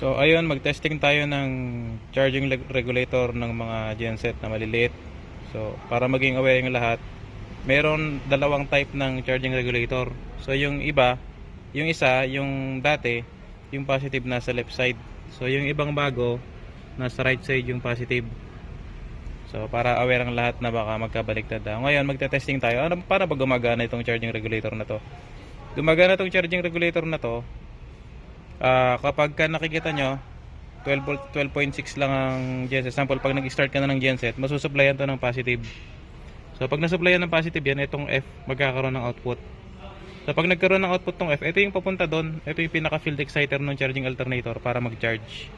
So ayun, mag-testing tayo ng charging regulator ng mga genset na maliliit. So para maging aware yung lahat, meron dalawang type ng charging regulator. So yung iba, yung isa, yung dati, yung positive nasa left side. So yung ibang bago, nasa right side yung positive. So para aware ang lahat na baka magkabaliktad. Ngayon magte-testing tayo. Para ba gumagana itong charging regulator na to? Gumagana itong charging regulator na to kapag ka nakikita nyo 12 volt, 12.6 lang ang genset. Sample, pag nag-start ka na ng genset, masusupplyan to ng positive. So pag nasupplyan ng positive yan, itong F magkakaroon ng output. So pag nagkaroon ng output tong F, ito yung papunta doon. Ito yung pinaka field exciter ng charging alternator para mag-charge.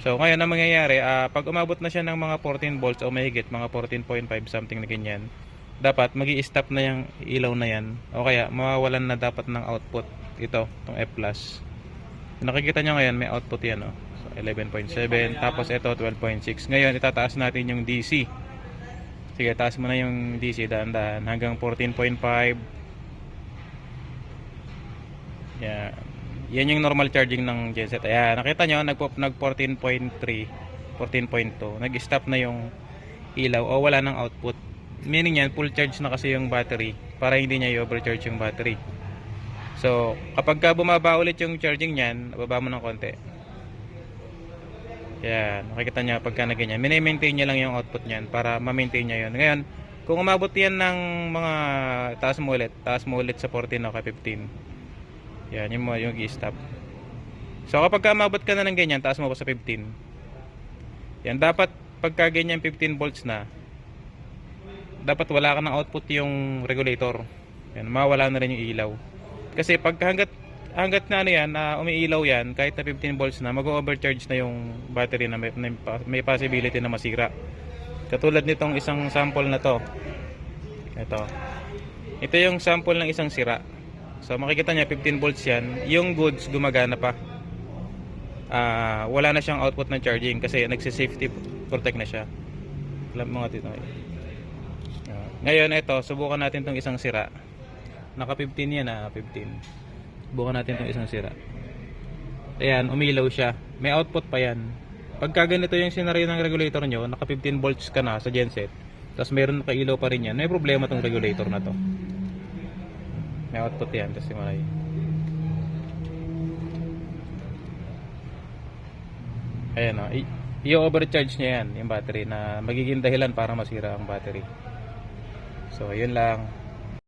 So ngayon ang mangyayari, pag umabot na siya ng mga 14 volts o mahigit, mga 14.5 something na ganyan, dapat magi-stop na yung ilaw na yan, o kaya mawawalan na dapat ng output ito, itong F+. Nakikita nyo ngayon may output yan, oh. So 11.7, tapos ito 12.6. Ngayon itataas natin yung DC. Sige, taas mo na yung DC daan-daan hanggang 14.5. Yan. Yan yung normal charging ng genset. Ayan, nakita nyo nag 14.3, 14.2. Nag-stop na yung ilaw o wala ng output. Meaning yan, full charge na kasi yung battery para hindi niya i-overcharge yung battery. So, kapag ka bumaba ulit yung charging niyan, baba mo ng konti. Yan, nakikita nyo pagka na ganyan. Mini-maintain nyo lang yung output niyan para ma-maintain nyo yun. Ngayon, kung umabot yan ng mga taas mo ulit sa 14 o 15. Yan, yung i-stop. So, kapag ka umabot ka na ng ganyan, taas mo pa sa 15. Yan, dapat pagka ganyan 15 volts na, dapat wala ka ng output yung regulator. Yan, mawala na rin yung ilaw. Kasi pag hanggat na ano yan, umiilaw yan, kahit na 15 volts na, mag-overcharge na yung battery na may possibility na masira. Katulad nitong isang sample na to. Ito yung sample ng isang sira. So makikita niya 15 volts yan. Yung goods gumagana pa. Wala na siyang output ng charging kasi nagsi-safety protect na siya. Alam mga dito. Ngayon ito, subukan natin tong isang sira. Naka 15 yan, 15. Subukan natin tong isang sira. Ayan, umilaw siya. May output pa yan. Pagka ganito yung senaryo ng regulator nyo, naka 15 volts ka na sa genset, tapos meron nakailaw pa rin yan, may problema tong regulator na to. May output yan, tapos simalay. Ayan o, i-overcharge niya yan, yung battery, na magiging dahilan para masira ang battery. So, yun lang.